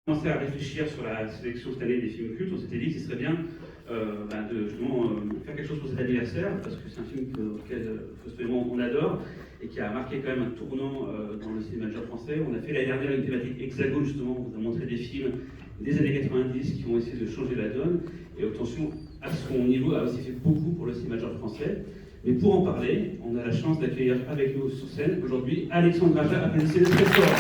commencé à réfléchir sur la sélection cette année des films cultes, on s'était dit qu'il serait bien de justement faire quelque chose pour cet anniversaire, parce que c'est un film auquel Fausto on adore, et qui a marqué quand même un tournant dans le cinéma de genre français. On a fait l'année dernière une thématique hexagone, justement, on vous a montré des films des années 90 qui ont essayé de changer la donne, et attention, à son niveau, a aussi fait beaucoup pour le cinéma de genre français. Mais pour en parler, on a la chance d'accueillir avec nous sur scène aujourd'hui Alexandre Graja, applaudissez-le très fort.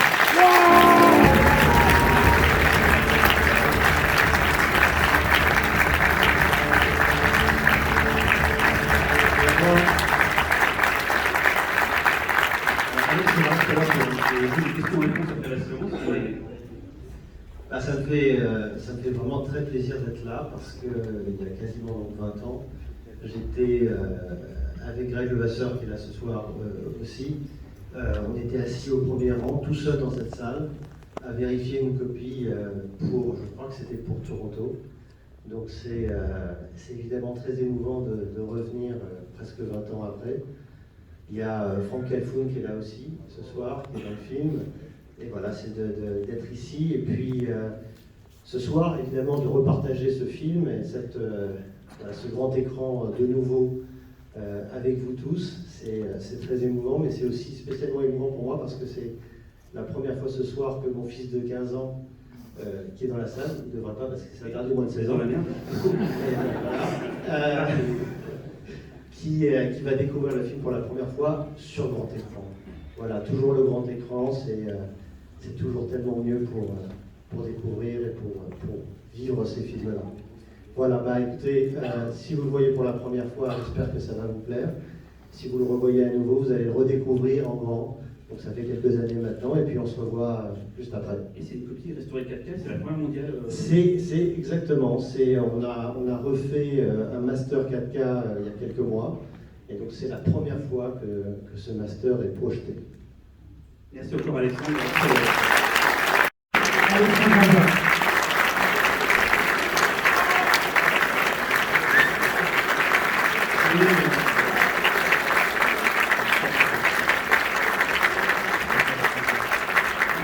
Ça me fait vraiment très plaisir d'être là parce qu'il y a quasiment 20 ans, j'étais avec Greg Levasseur qui est là ce soir aussi. On était assis au premier rang, tout seul dans cette salle, à vérifier une copie je crois que c'était pour Toronto. Donc c'est évidemment très émouvant de revenir presque 20 ans après. Il y a Franck Calfoun qui est là aussi ce soir, qui est dans le film. Et voilà, c'est d'être ici. Et puis ce soir, évidemment, de repartager ce film et ce grand écran de nouveau avec vous tous. C'est très émouvant, mais c'est aussi spécialement émouvant pour moi parce que c'est la première fois ce soir que mon fils de 15 ans, qui est dans la salle, il ne devrait pas parce que c'est interdit moins de 16 ans, la merde, qui va découvrir le film pour la première fois sur grand écran. Voilà, toujours le grand écran, c'est toujours tellement mieux pour découvrir et pour vivre ces films-là. Voilà, écoutez, si vous le voyez pour la première fois, j'espère que ça va vous plaire. Si vous le revoyez à nouveau, vous allez le redécouvrir en grand. Donc ça fait quelques années maintenant, et puis on se revoit juste après. Et c'est une copie restaurée 4K, c'est la première mondiale C'est exactement, on a refait un master 4K il y a quelques mois, et donc c'est la première fois que ce master est projeté. Merci encore Alexandre.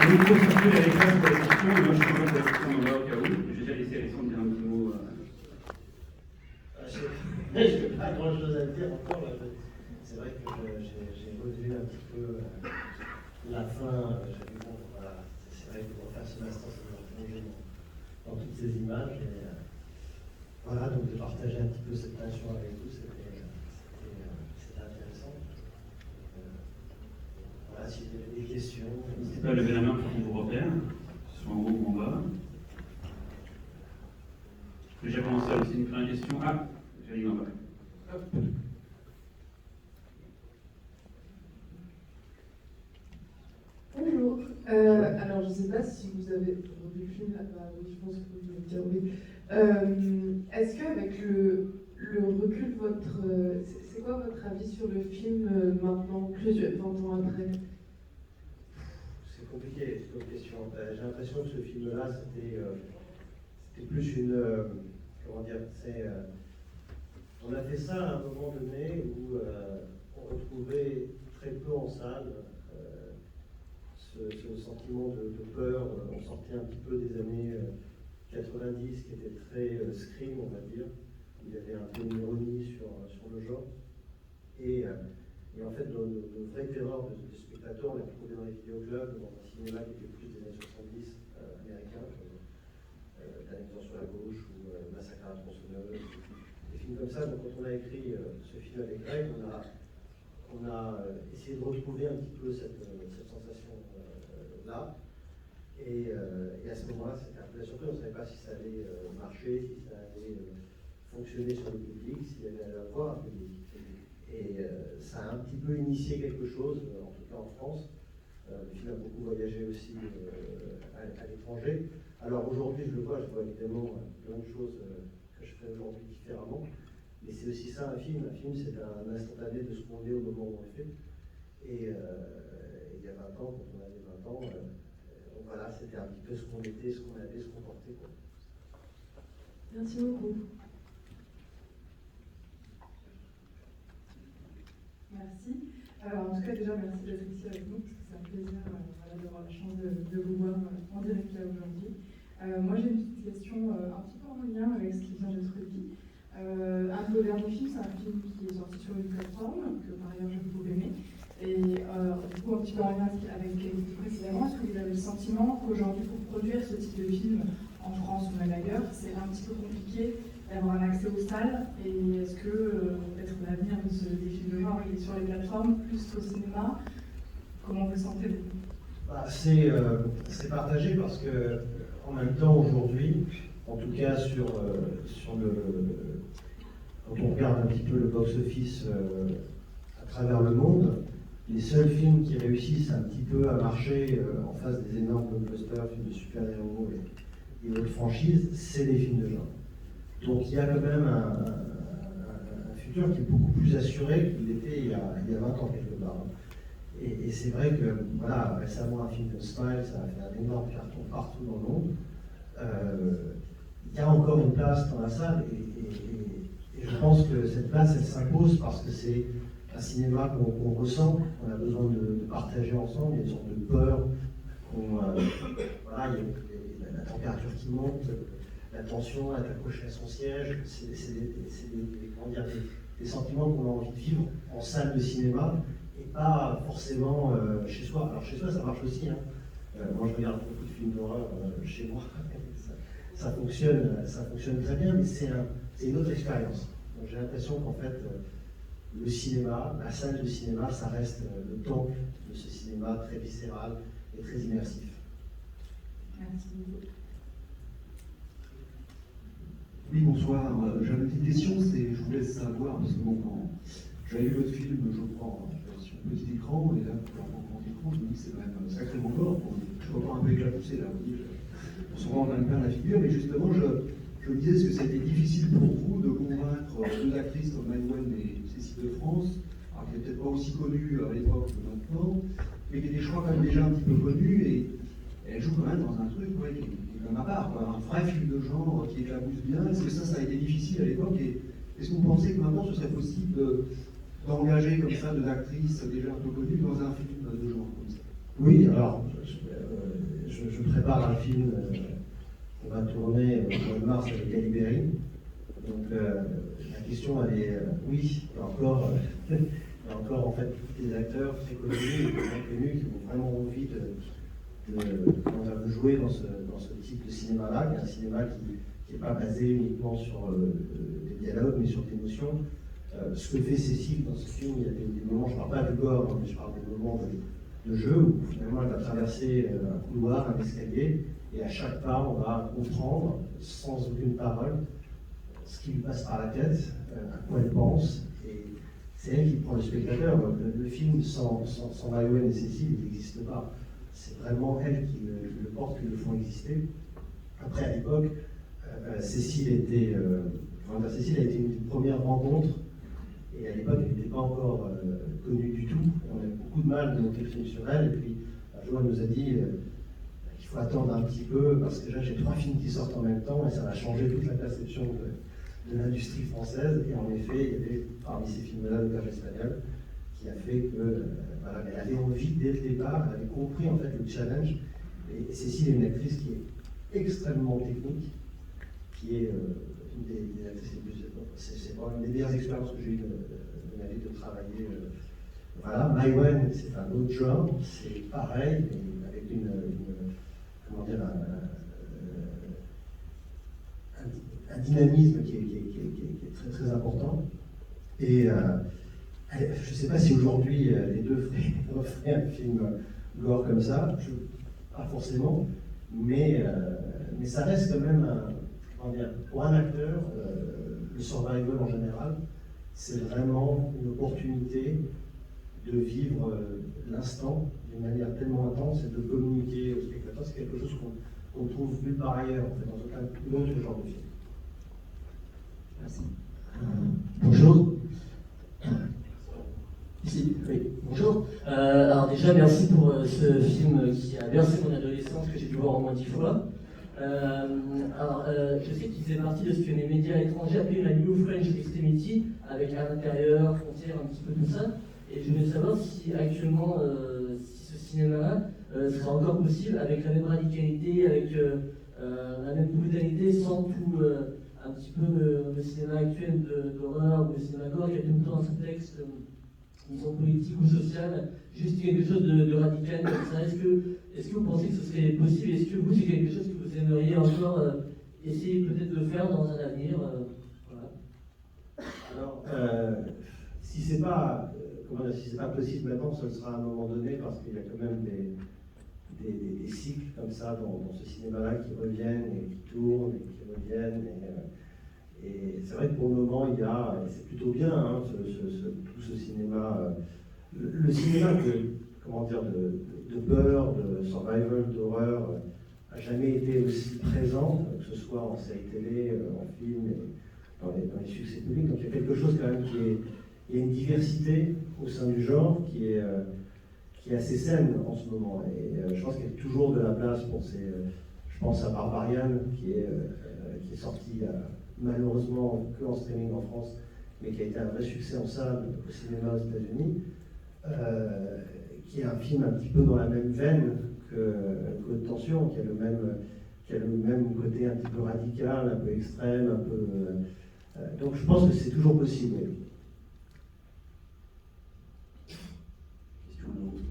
On nous pose un peu les réponses pour les questions, et moi je suis en train de répondre au cas où. Je vais déjà laisser Alexandre dire un petit mot. Je n'ai pas grand chose à dire encore. C'est vrai que j'ai revu un petit peu la fin. J'ai dit, bon, voilà, c'est vrai que pour faire ce master, ça va plonger dans toutes ces images. Et, voilà, donc de partager un petit peu cette passion avec vous, c'était intéressant. Voilà, si vous avez des questions. N'hésitez pas à lever la main pour qu'on vous repère, soit en haut ou en bas. J'ai déjà commencé à aussi une première question. Ah, j'allais en bas. Hop. Bonjour. Alors, je ne sais pas si vous avez revu le film là. Oui, je pense que vous allez dire oui. Est-ce qu'avec le recul, c'est quoi votre avis sur le film maintenant, plus de 20 ans après? C'est compliqué comme question. J'ai l'impression que ce film-là, c'était plus une. Comment dire, on a fait ça à un moment donné où on retrouvait très peu en salle ce sentiment de peur. On sortait un petit peu des années 90 qui étaient très scream, on va dire. Il y avait un peu une ironie sur le genre. Et en fait, nos vraies terreurs de spectateurs, on les retrouvait dans les vidéoclubs, dans un cinéma qui était plus des années 70 américains, comme La Maison sur la gauche ou Massacre à la tronçonneuse, des films comme ça. Donc quand on a écrit ce film avec Greg, on a essayé de retrouver un petit peu cette sensation-là. Et à ce moment-là, c'était un peu la surprise. On ne savait pas si ça allait marcher, si ça allait fonctionner sur le public, s'il y avait à avoir un public. Et ça a un petit peu initié quelque chose, en tout cas en France. Le film a beaucoup voyagé aussi à l'étranger. Alors aujourd'hui, je vois évidemment plein de choses que je ferais aujourd'hui différemment. Mais c'est aussi ça un film. Un film, c'est un instantané de ce qu'on est au moment où on le fait. Et il y a 20 ans, quand on avait 20 ans, voilà, c'était un petit peu ce qu'on était, ce qu'on avait, ce qu'on portait. Merci beaucoup. Merci. En tout cas, déjà, merci d'être ici avec nous, parce que c'est un plaisir d'avoir la chance de vous voir en direct là aujourd'hui. Moi j'ai une petite question un petit peu en lien avec ce qui vient d'être dit. Un de vos derniers films, c'est un film qui est sorti sur une plateforme, que par ailleurs j'ai beaucoup aimé. Et du coup, un petit peu en lien avec ce qui a été dit précédemment, est-ce que vous avez le sentiment qu'aujourd'hui, pour produire ce type de film en France ou même ailleurs, c'est un petit peu compliqué d'avoir un accès aux salles? Et est-ce que peut-être l'avenir des films de genre il est sur les plateformes plus qu'au cinéma? Comment vous sentez-vous? C'est partagé parce que en même temps aujourd'hui, en tout cas quand on regarde un petit peu le box-office à travers le monde, les seuls films qui réussissent un petit peu à marcher en face des énormes blockbusters, films de super-héros et autres franchises, c'est des films de genre. Donc il y a quand même un futur qui est beaucoup plus assuré qu'il était il y a 20 ans quelque part. Et c'est vrai que voilà, récemment un film comme Smile, ça a fait un énorme carton partout dans le monde. Il y a encore une place dans la salle et je pense que cette place elle s'impose parce que c'est un cinéma qu'on ressent, qu'on a besoin de partager ensemble. Il y a une sorte de peur, voilà, il y a la température qui monte, la tension, être accroché à son siège, c'est des sentiments qu'on a envie de vivre en salle de cinéma et pas forcément chez soi. Alors chez soi ça marche aussi, hein. Moi je regarde beaucoup de films d'horreur chez moi, ça fonctionne très bien, mais c'est une autre expérience. Donc j'ai l'impression qu'en fait le cinéma, la salle de cinéma, ça reste le temple de ce cinéma très viscéral et très immersif. Merci beaucoup. Oui, bonsoir. J'avais une petite question, je voulais savoir, parce que bon, quand j'avais vu votre film, je crois, en version petit écran, et là, pour un grand écran, je me dis que c'est quand même sacrément fort. Je reprends un peu éclaboussé, là, vous dites, on se rend dans plein la figure, mais justement, je me disais, est-ce que ça a été difficile pour vous de convaincre deux actrices comme Maïwenn et Cécile de France, alors qui n'étaient peut-être pas aussi connues à l'époque que maintenant, mais qui étaient, je crois, quand même déjà un petit peu connues, et elles jouent quand même dans un truc qui est comme à part, quoi, un vrai film de genre qui éclabousse bien. Est-ce que ça a été difficile à l'époque, et est-ce que vous pensez que maintenant ce serait possible d'engager comme ça deux actrices déjà un peu connues dans un film de genre comme ça? Oui, alors je prépare un film qu'on va tourner au mois de mars avec Ali Berry. Donc la question elle est oui, il y a encore en fait des acteurs très connus et très connus qui ont vraiment envie de jouer dans ce type de cinéma-là, qui est un cinéma qui n'est pas basé uniquement sur des dialogues, mais sur l'émotion. Ce que fait Cécile dans ce film, il y a des moments, je ne parle pas du gore, mais je parle des moments de jeu où finalement elle va traverser un couloir, un escalier, et à chaque pas on va comprendre, sans aucune parole, ce qui lui passe par la tête, à quoi elle pense, et c'est elle qui prend le spectateur. Le film sans Maïwenn et Cécile, il n'existe pas. C'est vraiment elle qui le porte, qui le font exister. Après, à l'époque, Cécile a été une première rencontre, et à l'époque, elle n'était pas encore connue du tout. On avait beaucoup de mal de monter le film sur elle, et puis Joanne nous a dit qu'il faut attendre un petit peu, parce que déjà j'ai 3 films qui sortent en même temps, et ça va changer toute la perception de l'industrie française. Et en effet, il y avait parmi ces films-là L'Auberge espagnole, qui a fait que voilà, elle avait envie dès le départ, elle avait compris en fait le challenge. Et Cécile est une actrice qui est extrêmement technique, qui est une des actrices les plus. C'est vraiment une des meilleures expériences que j'ai eues de ma vie de travailler. Voilà, Maïwenn, c'est un autre genre, c'est pareil, mais avec comment dire, un dynamisme qui est très très important. Et je ne sais pas si aujourd'hui les deux feraient un film gore comme ça, pas forcément, mais ça reste quand même, pour un acteur, le survival en général, c'est vraiment une opportunité de vivre l'instant d'une manière tellement intense et de communiquer au spectateur. C'est quelque chose qu'on trouve nulle part ailleurs, en fait, dans aucun autre genre de film. Merci. Bonjour. Ici, oui, bonjour. Alors déjà, merci pour ce film qui a bercé mon adolescence, que j'ai dû voir au moins 10 fois. Je sais qu'il faisait partie de ce que les médias étrangers appellent la New French Extremity, avec à l'intérieur, frontières, un petit peu tout ça. Et je voulais savoir si actuellement, si ce cinéma-là serait encore possible avec la même radicalité, avec la même brutalité sans tout un petit peu le cinéma actuel d'horreur ou le cinéma gore qui a tout le temps un sous-texte, disons politique ou social, juste quelque chose de radical comme ça. Est-ce que vous pensez que ce serait possible? Est-ce que vous, c'est quelque chose que vous aimeriez encore essayer peut-être de faire dans un avenir voilà. Alors, si c'est pas, si c'est pas possible maintenant, ce sera à un moment donné, parce qu'il y a quand même des cycles comme ça dans ce cinéma-là qui reviennent et qui tournent et qui reviennent. Et c'est vrai que pour le moment, il y a, et c'est plutôt bien, hein, tout ce cinéma, le cinéma de peur, de survival, d'horreur, a jamais été aussi présent, que ce soit en série télé, en film, et dans les succès publics. Donc il y a quelque chose quand même il y a une diversité au sein du genre qui est assez saine en ce moment. Et je pense qu'il y a toujours de la place pour je pense à Barbarian, qui est sorti malheureusement que en streaming en France, mais qui a été un vrai succès en salle au cinéma aux États-Unis, qui est un film un petit peu dans la même veine que Haute Tension, qui a le même côté un petit peu radical, un peu extrême, un peu. Donc je pense que c'est toujours possible. Question à l'autre.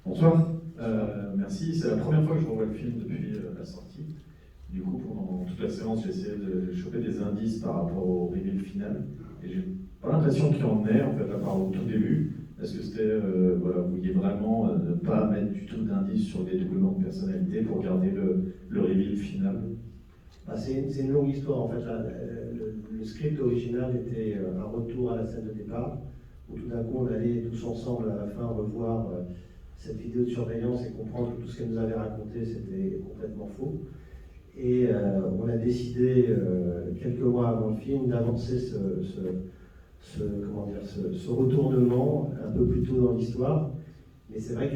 Bonsoir, merci. C'est la première fois que je revois le film depuis la sortie. Du coup, pendant toute la séance, j'ai essayé de choper des indices par rapport au reveal final. Et j'ai pas l'impression qu'il y en ait, en fait, à part au tout début. Est-ce que c'était, voilà, vous vouliez vraiment ne pas mettre du tout d'indices sur les doublements de personnalité pour garder le reveal final? C'est une longue histoire, en fait. Le script original était un retour à la scène de départ, où tout d'un coup, on allait tous ensemble, à la fin, revoir cette vidéo de surveillance et comprendre que tout ce qu'elle nous avait raconté, c'était complètement faux. Et on a décidé, quelques mois avant le film, d'avancer ce retournement un peu plus tôt dans l'histoire. Mais c'est vrai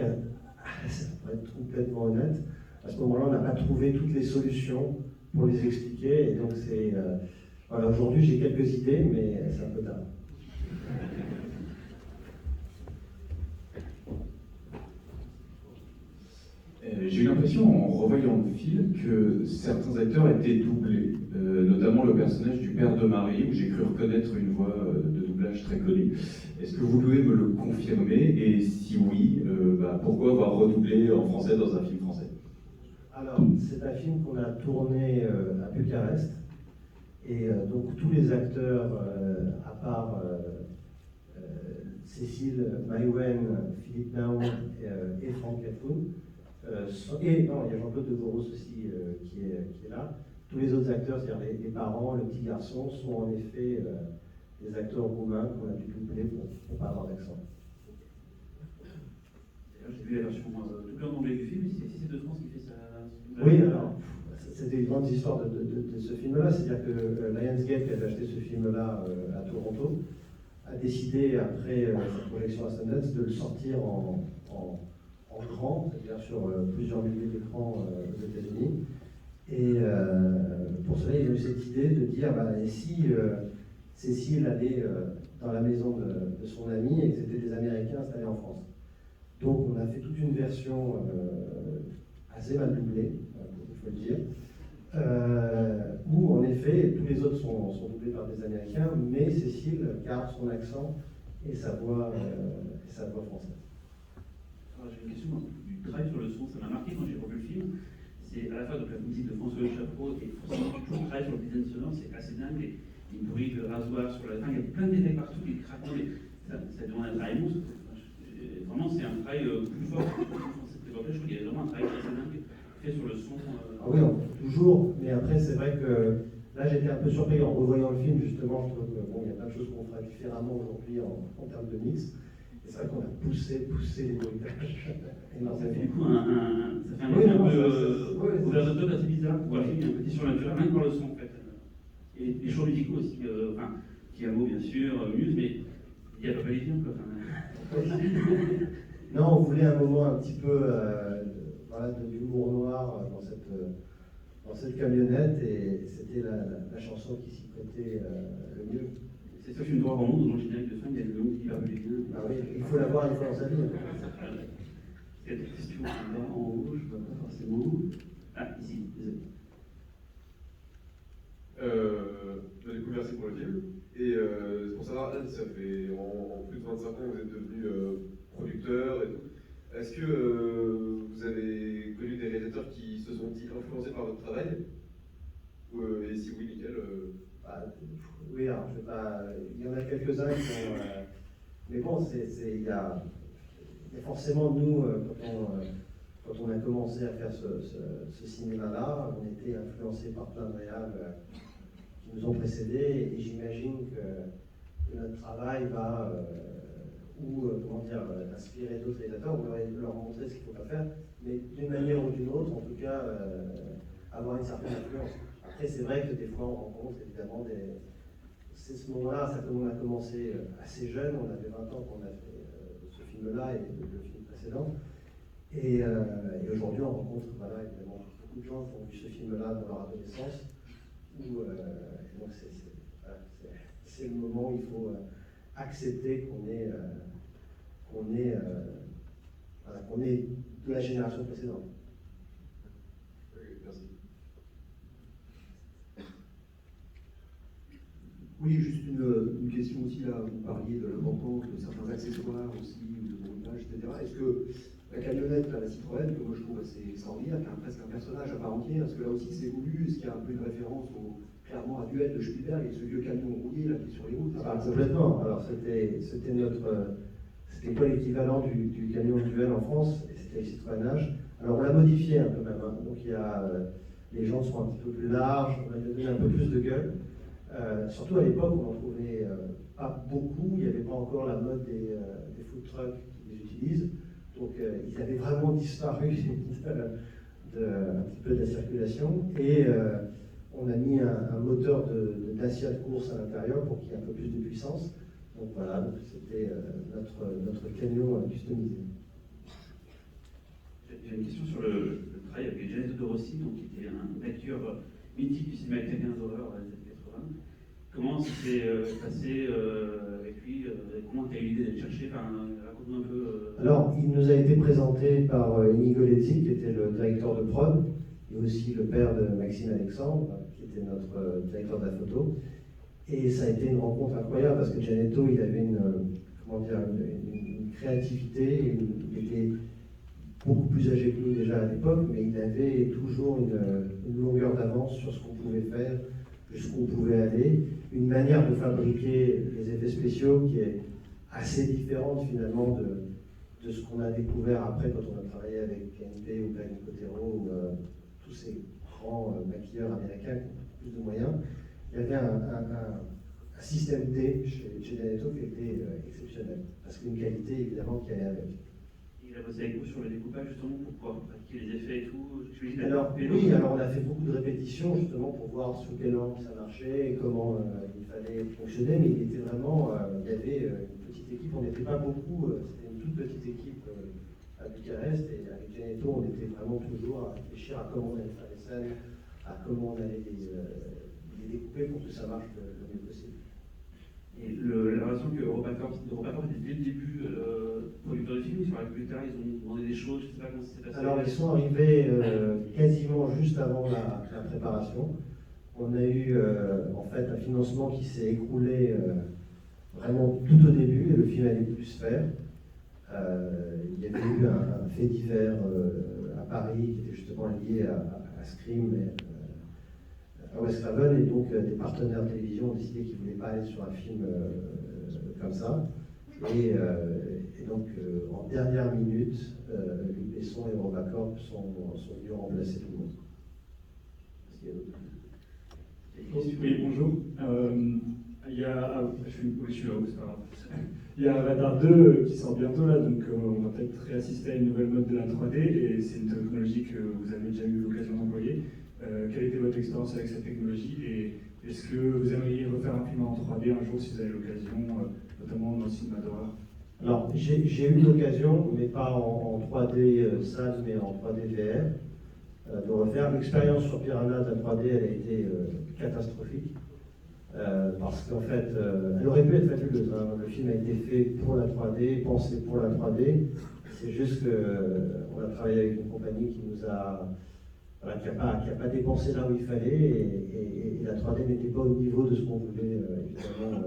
pour être complètement honnête, à ce moment-là, on n'a pas trouvé toutes les solutions pour les expliquer. Et donc, voilà, aujourd'hui, j'ai quelques idées, mais c'est un peu tard. J'ai eu l'impression, en revoyant le film, que certains acteurs étaient doublés, notamment le personnage du père de Marie, où j'ai cru reconnaître une voix de doublage très connue. Est-ce que vous pouvez me le confirmer? Et si oui, pourquoi avoir redoublé en français dans un film français? Alors, c'est un film qu'on a tourné à Bucarest. Et donc, tous les acteurs, à part Cécile Maïwen, Philippe Naon et Franck Cafoun, il y a Jean-Claude de Boros aussi qui est là. Tous les autres acteurs, c'est-à-dire les parents, le petit garçon, sont en effet des acteurs roumains qu'on a dû doubler pour pas avoir d'accent. D'ailleurs, j'ai vu la version doublée en anglais du film, si c'est de France qui fait ça. Oui, alors, c'était une grande histoire de ce film-là, c'est-à-dire que Lionsgate, qui avait acheté ce film-là à Toronto, a décidé, après sa projection à Sundance, de le sortir en grand, c'est-à-dire sur plusieurs milliers d'écrans aux États-Unis. Et pour cela, il a eu cette idée de dire et si Cécile allait dans la maison de son ami et que c'était des Américains installés en France. Donc, on a fait toute une version assez mal doublée, il faut le dire, où en effet, tous les autres sont doublés par des Américains, mais Cécile garde son accent et sa voix française. J'ai une question du travail sur le son, ça m'a marqué quand j'ai revu le film. C'est à la fois donc la musique de François Chapeau et forcément tout le travail sur le design sonore, c'est assez dingue. Et une bruit de rasoir sur la fin, il y a plein de détails partout, des craquements, ça demande un travail monstre. Vraiment, c'est un travail plus fort que cette présenté. Je trouve qu'il y a vraiment un travail assez dingue fait sur le son. Ah oui, toujours, mais après, c'est vrai que là, j'étais un peu surpris en revoyant le film, justement. Je trouve qu'il y a plein de choses qu'on fera différemment aujourd'hui en termes de mix. C'est vrai qu'on a poussé les bruitages. Ça fait du coup ça fait un effet un peu ouvert de top assez bizarre pour un film qui est un petit surnaturel, même par le son en fait. Et les choix musicaux aussi, Tiamo bien sûr, Muse, mais il y a pas les viens quoi. Non, on voulait un moment un petit peu d'humour noir dans cette camionnette et c'était la chanson qui s'y prêtait le mieux. c'est ça, film d'horreur au monde, dans le générique de fin, il y a le nom qui va bien. Ah oui, il faut l'avoir une fois dans sa vie. Il y a des questions en haut, je ne vois pas forcément. Ah, ici, désolé. Du coup, merci pour le film. Et c'est pour savoir, Anne, ça fait en plus de 25 ans que vous êtes devenu producteur et tout. Est-ce que vous avez connu des réalisateurs qui se sont dit influencés par votre travail et si oui, lesquels Oui, alors je vais pas. Il y en a quelques-uns qui sont. Mais bon, il y a forcément, nous, quand on a commencé à faire ce cinéma-là, on était influencés par plein de réals qui nous ont précédés, et j'imagine que notre travail va inspirer d'autres réalisateurs, ou leur montrer ce qu'il ne faut pas faire, mais d'une manière ou d'une autre, en tout cas, avoir une certaine influence. Après, c'est vrai que des fois, on rencontre évidemment des. C'est ce moment-là, on a commencé assez jeune, on avait 20 ans quand on a fait ce film-là et le film précédent. Et aujourd'hui, on rencontre évidemment beaucoup de gens qui ont vu ce film-là dans leur adolescence. Donc c'est le moment où il faut accepter qu'on est de la génération précédente. Merci. Oui, juste une question aussi, là, vous parliez de l'importance de certains accessoires aussi, de montage, etc. Est-ce que la camionnette, là, la Citroën, que moi je trouve assez extraordinaire, qui est presque un personnage à part entière, est-ce que là aussi c'est voulu, est-ce qu'il y a un peu une référence clairement à Duel de Spielberg et ce vieux camion rouillé là, qui est sur les routes? Complètement. Alors c'était quoi l'équivalent du camion de Duel en France? C'était le Citroën H. Alors on l'a modifié un peu même, hein. Donc les jantes sont un petit peu plus larges, on a donné un peu plus de gueule. Surtout à l'époque, on n'en trouvait pas beaucoup, il n'y avait pas encore la mode des food trucks qui les utilisent. Donc ils avaient vraiment disparu un petit peu de la circulation. Et on a mis un moteur Dacia de course à l'intérieur pour qu'il y ait un peu plus de puissance. Donc voilà, donc c'était notre camion customisé. J'ai une question sur le travail avec Gianetto de Rossi, donc, qui était un acteur mythique du cinéma italien d'horreur dans les années 80. Comment ça s'est passé avec lui? Comment tu as eu l'idée d'aller chercher? Raconte-nous un peu. Alors, il nous a été présenté par Inigo Lezzi, qui était le directeur de prod, et aussi le père de Maxime Alexandre, qui était notre directeur de la photo. Et ça a été une rencontre incroyable, parce que Gianetto, il avait une créativité, il était beaucoup plus âgé que nous déjà à l'époque, mais il avait toujours une longueur d'avance sur ce qu'on pouvait faire, jusqu'où on pouvait aller, une manière de fabriquer les effets spéciaux qui est assez différente finalement de ce qu'on a découvert après quand on a travaillé avec KNP ou Glenn Cotero ou tous ces grands maquilleurs américains qui ont plus de moyens. Il y avait un système D chez Gianetto qui était exceptionnel, parce qu'une qualité évidemment qui allait avec. Il a bossé avec vous sur le découpage justement pour pouvoir pratiquer les effets et tout. Alors on a fait beaucoup de répétitions justement pour voir sous quel angle ça marchait et comment il fallait fonctionner, mais il était vraiment, il y avait une petite équipe, on n'était pas beaucoup, c'était une toute petite équipe à Bucarest, et avec Gianetto on était vraiment toujours à réfléchir à comment on allait faire les scènes, à comment on allait les découper pour que ça marche le mieux possible. Et la relation que EuropaCorp était dès le début producteur de film, sur la plus tard, ils ont demandé des choses, je ne sais pas comment ça s'est passé. Alors ils sont arrivés quasiment juste avant la préparation. On a eu en fait un financement qui s'est écroulé vraiment tout au début, et le film allait plus se faire. Il y avait eu un fait divers à Paris qui était justement lié à Scream à West Raven, et donc des partenaires de télévision ont décidé qu'ils ne voulaient pas aller sur un film comme ça. Et donc en dernière minute, Luc Besson et EuropaCorp sont venus remplacer tout le monde. Oui, bonjour. Je suis là-haut, c'est pas grave. Il y a Avatar 2 qui sort bientôt là, donc on va peut-être réassister à une nouvelle mode de la 3D, et c'est une technologie que vous avez déjà eu l'occasion d'employer. Quelle était votre expérience avec cette technologie, et est-ce que vous aimeriez refaire un film en 3D un jour si vous avez l'occasion, notamment dans le cinéma d'horreur? Alors j'ai eu l'occasion, mais pas en 3D SAD, mais en 3D VR, de refaire. L'expérience sur Piranha de la 3D, elle a été catastrophique. parce qu'en fait, elle aurait pu être fabuleuse. Hein. Le film a été fait pour la 3D, pensé pour la 3D. C'est juste qu'on a travaillé avec une compagnie qui nous a, voilà, qui a pas dépensé là où il fallait, et la 3D n'était pas au niveau de ce qu'on voulait, évidemment,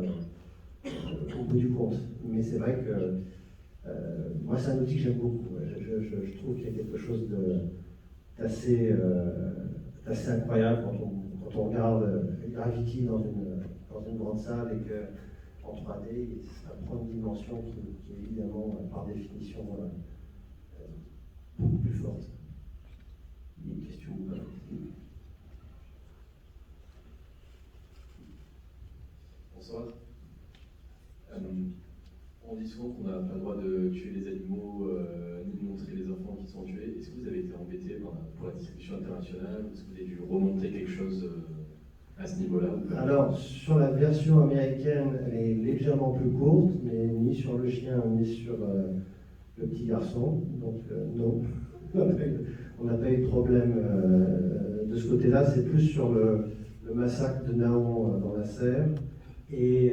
au bout du compte. Mais c'est vrai que moi, c'est un outil que j'aime beaucoup. Je trouve qu'il y a quelque chose d'assez incroyable quand on regarde Gravity dans une grande salle et qu'en 3D, ça prend une dimension qui est évidemment, par définition, beaucoup plus forte. Il y a une question ou pas? Bonsoir. On dit souvent qu'on n'a pas le droit de tuer les animaux, ni de montrer les enfants qui sont tués. Est-ce que vous avez été embêté pour la distribution internationale? Est-ce que vous avez dû remonter quelque chose à ce niveau-là? Alors, sur la version américaine, elle est légèrement plus courte, mais ni sur le chien, ni sur le petit garçon. Donc, non, on n'a pas eu de problème de ce côté-là. C'est plus sur le massacre de Nahon dans la serre. Et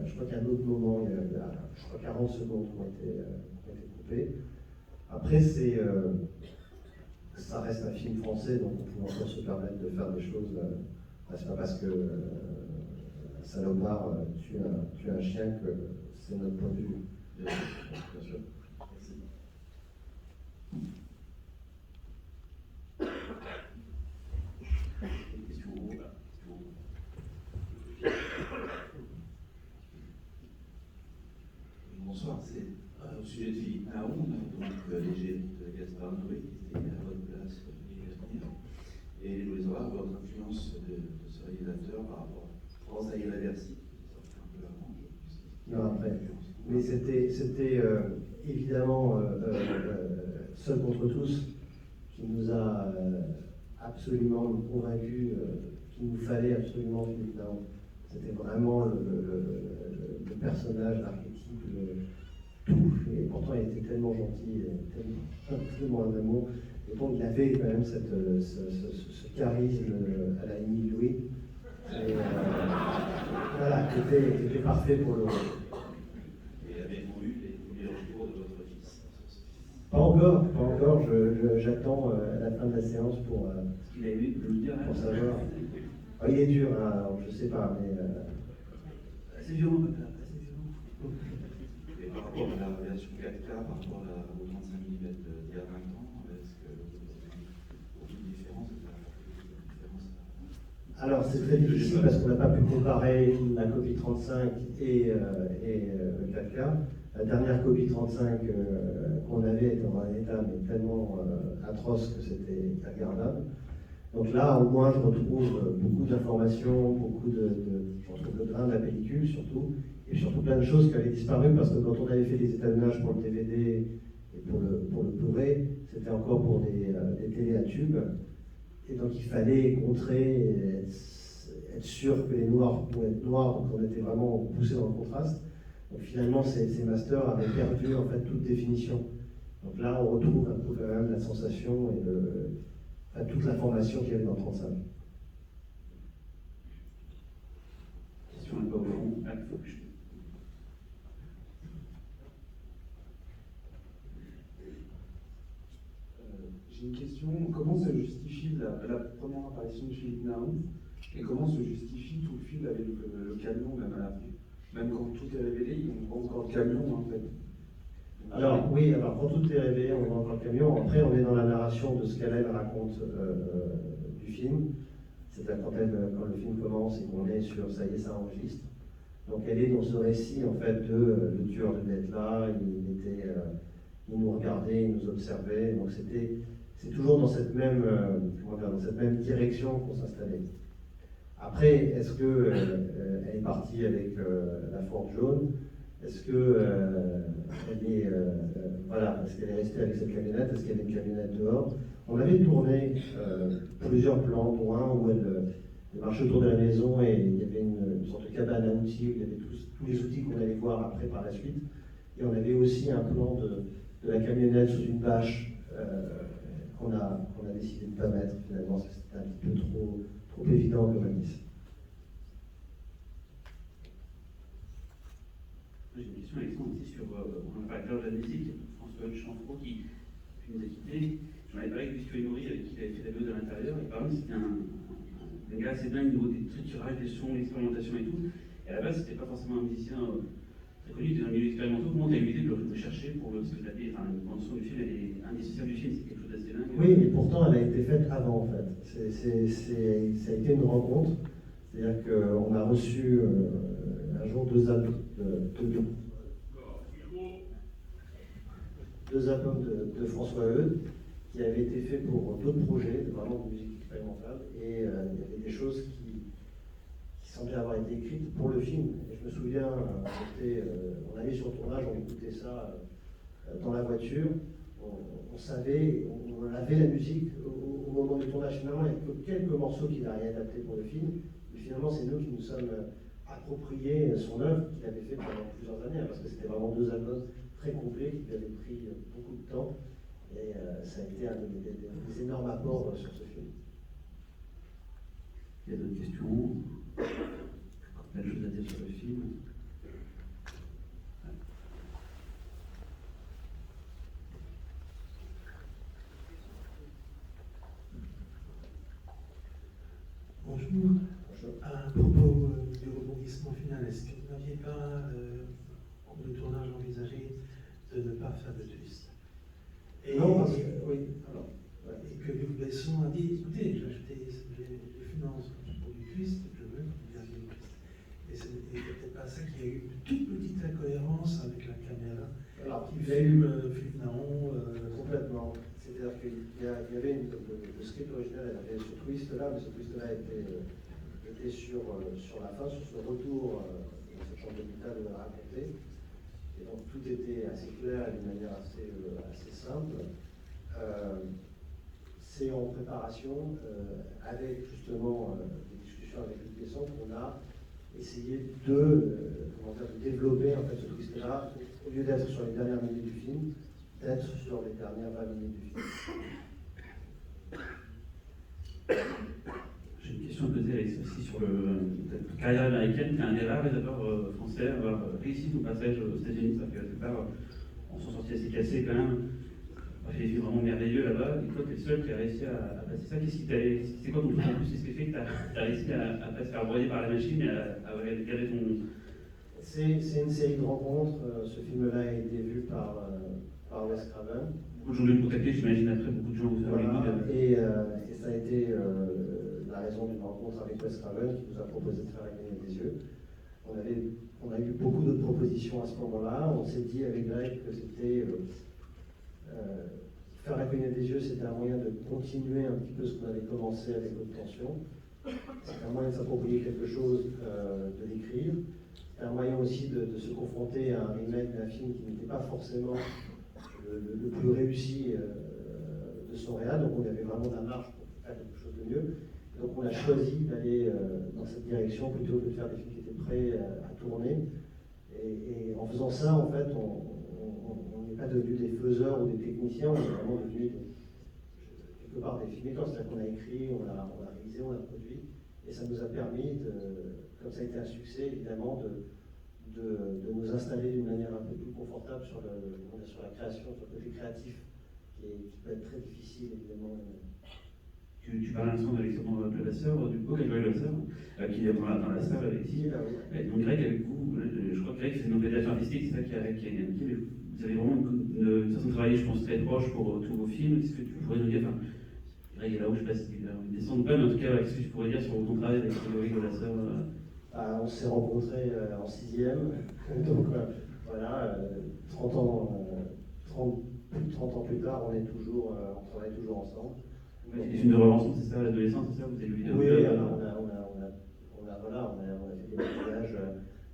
je crois qu'à un autre moment, il y a je crois 40 secondes qui ont été coupées. Après, ça reste un film français, donc on peut encore se permettre de faire des choses. C'est pas parce que un salopard tue un chien que c'est notre point de vue. Bien sûr. Merci. Une question au bout, là. Bonsoir, c'est au sujet de Philippe Nahon, donc léger de Gaspard Noé, qui était à votre place l'année dernière. Et je voulais savoir votre influence de ce réalisateur par rapport, je pense à Irréversible, qui est sorti un peu avant. Non, après. Mais c'était évidemment Seul contre tous qui nous a absolument convaincus qu'il nous fallait absolument Philippe Nahon. C'était vraiment le personnage, l'archétype, tout. Et pourtant, il était tellement gentil, tellement un amour. Et donc, il avait quand même ce charisme à la Émile Louis. Et, voilà, qui était parfait pour le rôle. Et avez-vous eu les retours de votre fils? Pas encore. J'attends la fin de la séance pour savoir. Ah, il est dur, hein, alors, je sais pas, mais assez violent, assez violent. Et par rapport à la version 4K, par rapport au 35 mm d'il y a 20 ans, est-ce que vous avez aucune différence? Alors c'est très difficile parce qu'on n'a pas pu comparer la copie 35 et le 4K. La dernière copie 35 qu'on avait était dans un état mais tellement atroce que c'était regardable. Donc là, au moins, je retrouve beaucoup d'informations, je retrouve le grain de la pellicule surtout, et surtout plein de choses qui avaient disparu parce que quand on avait fait des étalonnages pour le DVD et pour le Blu-ray, c'était encore pour des télés à tubes. Et donc il fallait contrer, être sûr que les noirs pouvaient être noirs, donc on était vraiment poussé dans le contraste. Donc finalement, ces masters avaient perdu en fait toute définition. Donc là, on retrouve un peu quand même la sensation et toute l'information qu'il y avait dans le 35. Question un peu au fond. J'ai une question. Comment se justifie la première apparition de Philippe Nahon et comment se justifie tout le film avec le camion même à la fin? Même quand tout est révélé, on voit encore le camion en fait. Alors oui, alors quand tout est révélé, on voit encore le camion. Après, on est dans la narration de ce qu'elle raconte du film. C'est-à-dire quand le film commence et qu'on est sur ça y est, ça enregistre. Donc elle est dans ce récit en fait de le tueur devait être là, il nous regardait, il nous observait. Donc c'est toujours dans cette même direction qu'on s'installait. Après, est-ce qu'elle est partie avec la Ford jaune? Est-ce qu'elle est restée avec cette camionnette? Est-ce qu'il y avait une camionnette dehors? On avait tourné plusieurs plans, dont un où elle marchait autour de la maison et il y avait une sorte de cabane à outils où il y avait tous les outils qu'on allait voir après par la suite. Et on avait aussi un plan de la camionnette sous une bâche qu'on a décidé de ne pas mettre finalement, c'était un petit peu trop évident comme indice. l'arrangeur de la musique, François Chanfro, qui nous a quittés. J'en avais parlé avec Lucio Emory, avec qui il avait fait la BO de l'intérieur, et par exemple, c'était un gars assez dingue au niveau des triturages, des sons, l'expérimentation et tout. Et à la base, c'était pas forcément un musicien très connu, c'était un milieu expérimental. Comment tu as eu l'idée de le chercher pour parce que la bande son du film, elle est indissociable du film, c'est quelque chose d'assez dingue. Oui, mais pourtant, elle a été faite avant, en fait. Ça a été une rencontre. C'est-à-dire qu'on a reçu un jour deux albums de François Eudes qui avaient été faits pour d'autres projets, vraiment de musique expérimentale. Et il y avait des choses qui semblaient avoir été écrites pour le film. Et je me souviens, on allait sur le tournage, on écoutait ça dans la voiture. On savait, on avait la musique au moment du tournage. Finalement, il n'y a que quelques morceaux qu'il n'a rien adapté pour le film. Mais finalement, c'est nous qui nous sommes appropriés son œuvre qu'il avait fait pendant plusieurs années, parce que c'était vraiment deux albums très complets qui lui avaient pris beaucoup de temps. Et ça a été un des énormes apports sur ce film. Il y a d'autres questions? Pas de choses à dire sur le film? Bonjour. À propos du rebondissement final, est-ce que vous n'aviez pas, en cours de tournage, envisagé de ne pas faire de twist? Non, parce que, oui. Alors, et que Luc Besson a dit, écoutez, j'ai acheté les finances pour du twist, je veux que vous gardiez le twist. Et c'est peut-être pas ça qu'il y a eu une toute petite incohérence avec la caméra qui filme Naon. Complètement. C'est-à-dire qu'il y avait le script original avait ce twist-là, mais ce twist-là était sur la fin, sur ce retour dans cette chambre d'hôpital raconté. Et donc tout était assez clair et d'une manière assez simple. C'est en préparation, avec justement des discussions avec Luc Besson, qu'on a essayé de développer en fait, ce twist-là, au lieu d'être sur les dernières minutes du film, d'être sur les dernières 20 minutes du film. J'ai une question à poser aussi sur la carrière américaine. Tu es un des rares réalisateurs français à avoir réussi ton passage aux États-Unis. C'est-à-dire que la plupart en sont sortis assez cassés quand même. On a fait des films vraiment merveilleux là-bas. Et toi, tu es le seul qui a réussi à passer ça. C'est quoi ton plus en plus? Qu'est-ce qui fait que tu as réussi à pas se faire broyer par la machine et à garder ton. C'est une série de rencontres. Ce film-là a été vu par Wes Craven. Beaucoup de gens viennent me contacter, j'imagine, après beaucoup de gens vous avez et ça a été la raison d'une rencontre avec Wes Craven qui nous a proposé de faire La Clignote des yeux. On a eu beaucoup d'autres propositions à ce moment-là. On s'est dit avec Greg que c'était faire La Clignote des yeux, c'était un moyen de continuer un petit peu ce qu'on avait commencé avec Haute Tension. C'était un moyen de s'approprier quelque chose, de l'écrire. C'était un moyen aussi de se confronter à un remake d'un film qui n'était pas forcément le plus réussi de son réal, donc on avait vraiment de la marge pour faire quelque chose de mieux. Donc on a choisi d'aller dans cette direction plutôt que de faire des films qui étaient prêts à tourner. Et en faisant ça, en fait, on n'est pas devenus des faiseurs ou des techniciens, on est vraiment devenus quelque part des filmmakers. C'est-à-dire qu'on a écrit, on a réalisé, on a produit, et ça nous a permis, comme ça a été un succès, évidemment, de nous installer d'une manière un peu plus confortable sur la création, sur le côté créatif, qui peut être très difficile, évidemment. Tu parles à l'instant d'Alexandre Levasseur, du coup, Greg Levasseur, qui est dans la salle avec ici. Donc Greg, avec vous, je crois que Greg c'est une organisation artistique, c'est ça qui a mais vous avez vraiment une façon de travailler, je pense, très proche pour tous vos films. Qu'est-ce que tu pourrais nous dire? Enfin, Greg est là où je sais pas s'il va descendre ou pas, mais en tout cas, qu'est-ce que tu pourrais dire sur ton travail avec Greg Levasseur? On s'est rencontrés en 6e, donc voilà, 30 ans plus tard, on travaille toujours ensemble. Vous avez des films de relance, c'est ça, l'adolescence, c'est ça? Vous avez lu des Oui, on a fait des voyages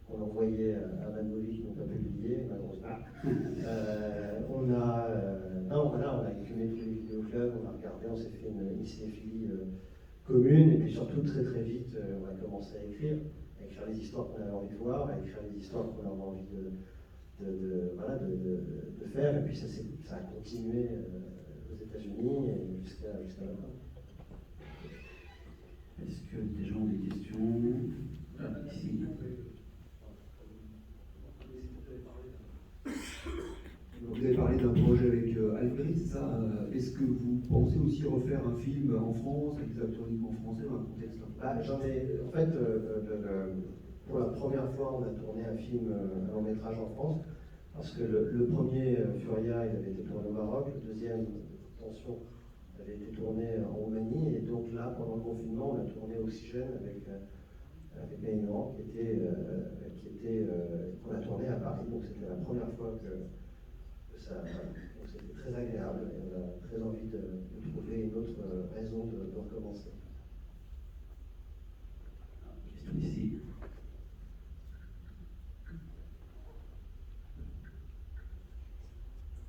qu'on a envoyés à Manoli qui n'ont pas publié, malheureusement. On a écumé tous les vidéoclubs, on a regardé, on s'est fait une cinéphilie commune, et puis surtout très très vite, on a commencé à écrire les histoires qu'on avait envie de voir, à écrire les histoires qu'on avait envie de faire, et puis ça a continué aux États-Unis et jusqu'à maintenant. Est-ce que des gens ont des questions? Ici. parlé d'un projet avec Albrecht, c'est ça. Est-ce que vous pensez aussi refaire un film en France, avec des acteurs uniquement français, dans un contexte En fait, pour la première fois, on a tourné un film, un long métrage en France, parce que le premier, Furia, il avait été tourné au Maroc, le deuxième, Tension, avait été tourné en Roumanie, et donc là, pendant le confinement, on a tourné Oxygène avec Maïnan, qu'on a tourné à Paris, donc c'était la première fois que ça. Donc c'était très agréable, et on a très envie de trouver une autre raison de recommencer. Ici.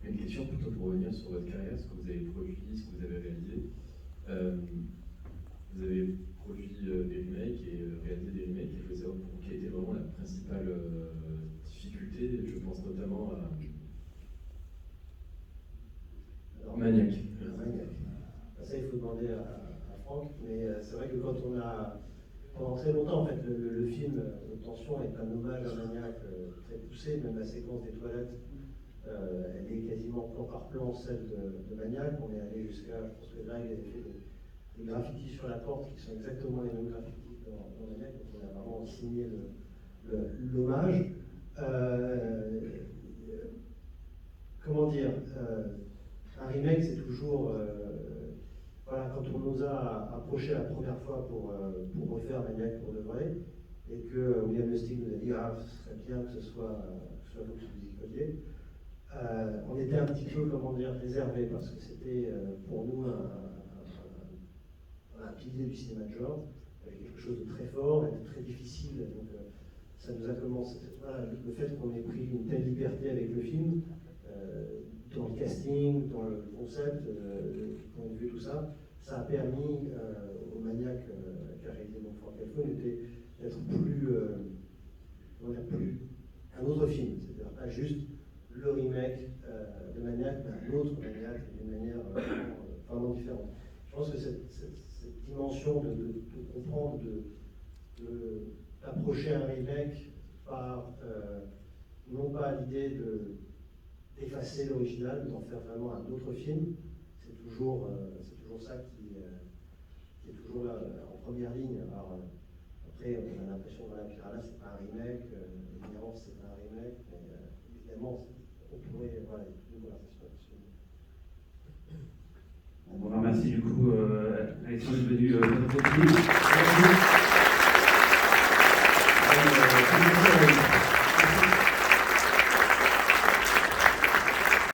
Une question plutôt pour revenir sur votre carrière, ce que vous avez produit, ce que vous avez réalisé. Vous avez produit des remakes et réalisé des remakes, et je voulais savoir quelle était vraiment la principale difficulté, je pense notamment à Maniac. Ça, il faut demander à Franck, mais c'est vrai que quand on a. Pendant très longtemps, en fait, le film Tension est un hommage à Maniac très poussé, même la séquence des toilettes, elle est quasiment plan par plan celle de Maniac. On est allé jusqu'à, je pense que là, il avait fait des graffitis sur la porte qui sont exactement les mêmes graffitis dans Maniac, donc on a vraiment signé l'hommage. Comment dire, un remake, c'est toujours. Voilà, quand on nous a approché la première fois pour refaire Maniac pour de vrai, et que William Lustig nous a dit ce serait bien que ce soit vous qui vous y colliez, on était un petit peu, comment dire, réservé, parce que c'était pour nous un pilier du cinéma de genre, avec quelque chose de très fort et de très difficile. Donc ça nous a commencé. Voilà, le fait qu'on ait pris une telle liberté avec le film, dans le casting, dans le concept, du point de vue, tout ça, ça a permis au Maniac qu'a réalisé Franck Helfont d'être plus un autre film, c'est-à-dire pas juste le remake de Maniac, mais un autre Maniac d'une manière vraiment différente. Je pense que cette dimension de comprendre, d'approcher un remake par non pas l'idée d'effacer l'original, mais d'en faire vraiment un autre film, c'est toujours ça qui est toujours là, en première ligne. Alors, après, on a l'impression que Piranha, c'est pas un remake, évidemment, c'est pas un remake, mais évidemment, on pourrait, voilà, une conversation là-dessus. Bon, merci du coup, Alexandre est venu notre